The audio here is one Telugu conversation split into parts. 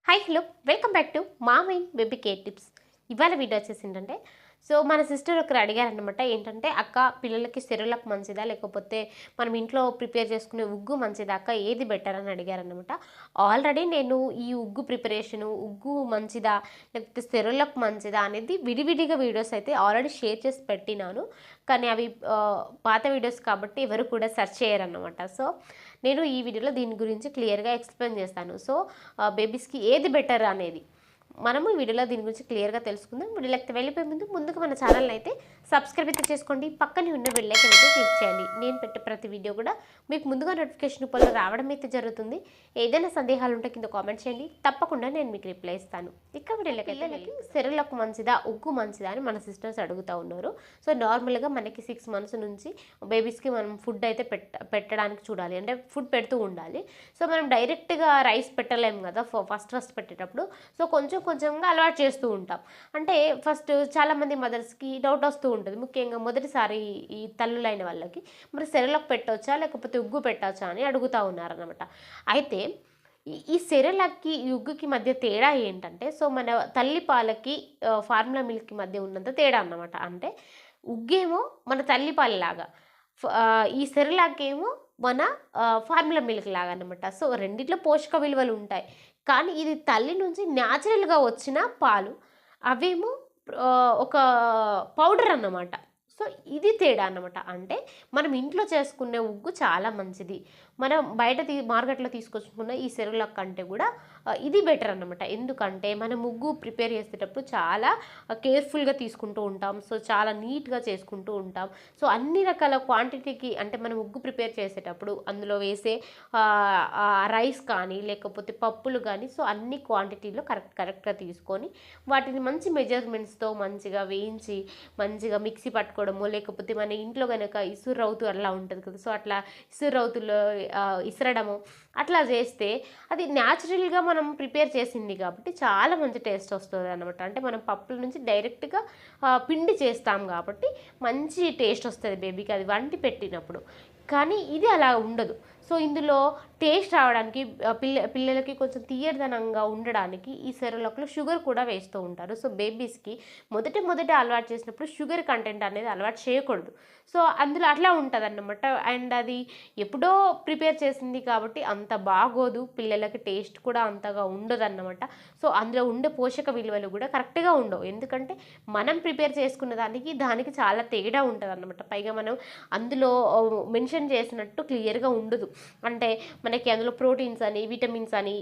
Hi hello welcome back to మామయ్య బేబీ కేర్ టిప్స్. ఇవాళ వీడియో వచ్చేసి ఏంటంటే మన సిస్టర్ ఒకరు అడిగారనమాట. ఏంటంటే అక్క, పిల్లలకి సెరులకు మంచిదా లేకపోతే మనం ఇంట్లో ప్రిపేర్ చేసుకునే ఉగ్గు మంచిదా అక్క, ఏది బెటర్ అని అడిగారనమాట. ఆల్రెడీ నేను ఈ ఉగ్గు ప్రిపరేషను, ఉగ్గు మంచిదా లేకపోతే సెరులకు మంచిదా అనేది విడివిడిగా వీడియోస్ అయితే ఆల్రెడీ షేర్ చేసి పెట్టినాను. కానీ అవి పాత వీడియోస్ కాబట్టి ఎవరు కూడా సెర్చ్ చేయరన్నమాట. సో నేను ఈ వీడియోలో దీని గురించి క్లియర్గా ఎక్స్ప్లెయిన్ చేస్తాను. సో బేబీస్కి ఏది బెటర్ అనేది మనము ఈ వీడియోలో దీని గురించి క్లియర్గా తెలుసుకుందాం. వీడియోలోకి వెళ్ళిపోయే ముందుగా మన ఛానల్ని అయితే సబ్స్క్రైబ్ అయితే చేసుకోండి. పక్కనే ఉన్న బెల్ ఐకాన్ అయితే క్లిక్ చేయండి. నేను పెట్టే ప్రతి వీడియో కూడా మీకు ముందుగా నోటిఫికేషన్ రూపంలో రావడం అయితే జరుగుతుంది. ఏదైనా సందేహాలు ఉంటే కింద కామెంట్ చేయండి, తప్పకుండా నేను మీకు రిప్లై ఇస్తాను. ఇక్కడ వీడియోలోకి పిల్లలకి సెరులకు మంచిదా ఉగ్గు మంచిదా అని మన సిస్టర్స్ అడుగుతూ ఉన్నారు. సో నార్మల్గా మనకి 6 months నుంచి బేబీస్కి మనం ఫుడ్ అయితే పెట్టడానికి చూడాలి, అంటే ఫుడ్ పెడుతూ ఉండాలి. సో మనం డైరెక్ట్గా రైస్ పెట్టలేము కదా ఫస్ట్ పెట్టేటప్పుడు. సో కొంచెంగా అలవాటు చేస్తూ ఉంటాం. అంటే ఫస్ట్ చాలామంది మదర్స్కి డౌట్ వస్తూ ఉంటుంది, ముఖ్యంగా మొదటిసారి ఈ తల్లులైన వాళ్ళకి మరి సెరలకు పెట్టవచ్చా లేకపోతే ఉగ్గు పెట్టవచ్చా అని అడుగుతూ ఉన్నారనమాట. అయితే ఈ సెరలకి ఈ ఉగ్గుకి మధ్య తేడా ఏంటంటే, సో మన తల్లి పాలకి ఫార్ములా మిల్క్కి మధ్య ఉన్నంత తేడా అన్నమాట. అంటే ఉగ్గేమో మన తల్లి పాలలాగా, ఈ సెరలాకేమో మన ఫార్ములా మిల్క్ లాగా అనమాట. సో రెండిట్లో పోషక విలువలు ఉంటాయి, కానీ ఇది తల్లి నుంచి న్యాచురల్గా వచ్చిన పాలు, అవేమో ఒక పౌడర్ అన్నమాట. సో ఇది తేడా అన్నమాట. అంటే మనం ఇంట్లో చేసుకునే ఉగ్గు చాలా మంచిది. మనం బయట మార్కెట్లో తీసుకొచ్చుకున్న ఈ సెరులాక్ కంటే కూడా ఇది బెటర్ అన్నమాట. ఎందుకంటే మనం ఉగ్గు ప్రిపేర్ చేసేటప్పుడు చాలా కేర్ఫుల్గా తీసుకుంటూ ఉంటాం. సో చాలా నీట్గా చేసుకుంటూ ఉంటాం. సో అన్ని రకాల క్వాంటిటీకి, అంటే మనం ఉగ్గు ప్రిపేర్ చేసేటప్పుడు అందులో వేసే రైస్ కానీ లేకపోతే పప్పులు కానీ, సో అన్ని క్వాంటిటీలో కరెక్ట్గా తీసుకొని వాటిని మంచి మెజర్మెంట్స్తో మంచిగా వేయించి మంచిగా మిక్సీ పట్టుకోవడము, లేకపోతే మన ఇంట్లో కనుక ఇసురు రౌతు అలా ఉంటుంది కదా, సో అట్లా ఇసురు రౌతులో ఇసరడము అట్లా చేస్తే అది న్యాచురల్గా మనం ప్రిపేర్ చేసింది కాబట్టి చాలా మంచి టేస్ట్ వస్తుంది అనమాట. అంటే మనం పప్పుల నుంచి డైరెక్ట్గా పిండి చేస్తాం కాబట్టి మంచి టేస్ట్ వస్తుంది బేబీకి అది వంటి పెట్టినప్పుడు. కానీ ఇది అలా ఉండదు. సో ఇందులో టేస్ట్ రావడానికి పిల్లలకి కొంచెం తీయదనంగా ఉండడానికి ఈ సెరలాక్లో షుగర్ కూడా వేస్తూ ఉంటారు. సో బేబీస్కి మొదట అలవాటు చేసినప్పుడు షుగర్ కంటెంట్ అనేది అలవాటు చేయకూడదు. సో అందులో అట్లా ఉంటుంది అన్నమాట. అండ్ అది ఎప్పుడో ప్రిపేర్ చేసింది కాబట్టి అంత బాగోదు, పిల్లలకి టేస్ట్ కూడా అంతగా ఉండదు అన్నమాట. సో అందులో ఉండే పోషక విలువలు కూడా కరెక్ట్గా ఉండవు, ఎందుకంటే మనం ప్రిపేర్ చేసుకున్న దానికి చాలా తేడా ఉంటుంది అన్నమాట. పైగా మనం అందులో మెన్షన్ చేసినట్టు క్లియర్గా ఉండదు. అంటే మనకి అందులో ప్రోటీన్స్ అని విటమిన్స్ అని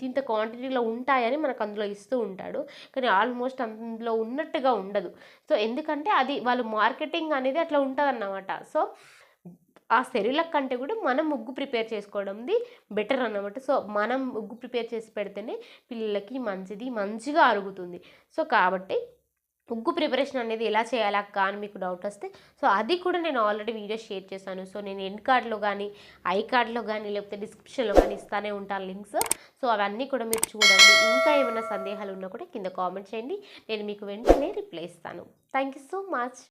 ఇంత క్వాంటిటీలో ఉంటాయని మనకు అందులో ఇస్తూ ఉంటాడు, కానీ ఆల్మోస్ట్ అందులో ఉన్నట్టుగా ఉండదు. సో ఎందుకంటే అది వాళ్ళు మార్కెటింగ్ అనేది అట్లా ఉంటుంది అన్నమాట. సో ఆ సెరిలక్ కంటే కూడా మనం ఉగ్గు ప్రిపేర్ చేసుకోవడంది బెటర్ అన్నమాట. సో మనం ఉగ్గు ప్రిపేర్ చేసి పెడితేనే పిల్లలకి మంచిది, మంచిగా అరుగుతుంది. సో కాబట్టి ఉగ్గు ప్రిపరేషన్ అనేది ఎలా చేయాలా అక్క అని మీకు డౌట్ వస్తే, సో అది కూడా నేను ఆల్రెడీ వీడియో షేర్ చేశాను. సో నేను ఎండ్ కార్డ్లో కానీ ఐ కార్డ్లో కానీ లేకపోతే డిస్క్రిప్షన్లో కానీ ఇస్తానే ఉంటాను లింక్స్. సో అవన్నీ కూడా మీరు చూడండి. ఇంకా ఏమైనా సందేహాలు ఉన్నా కూడా కింద కామెంట్ చేయండి, నేను మీకు వెంటనే రిప్లై ఇస్తాను. Thank you so much.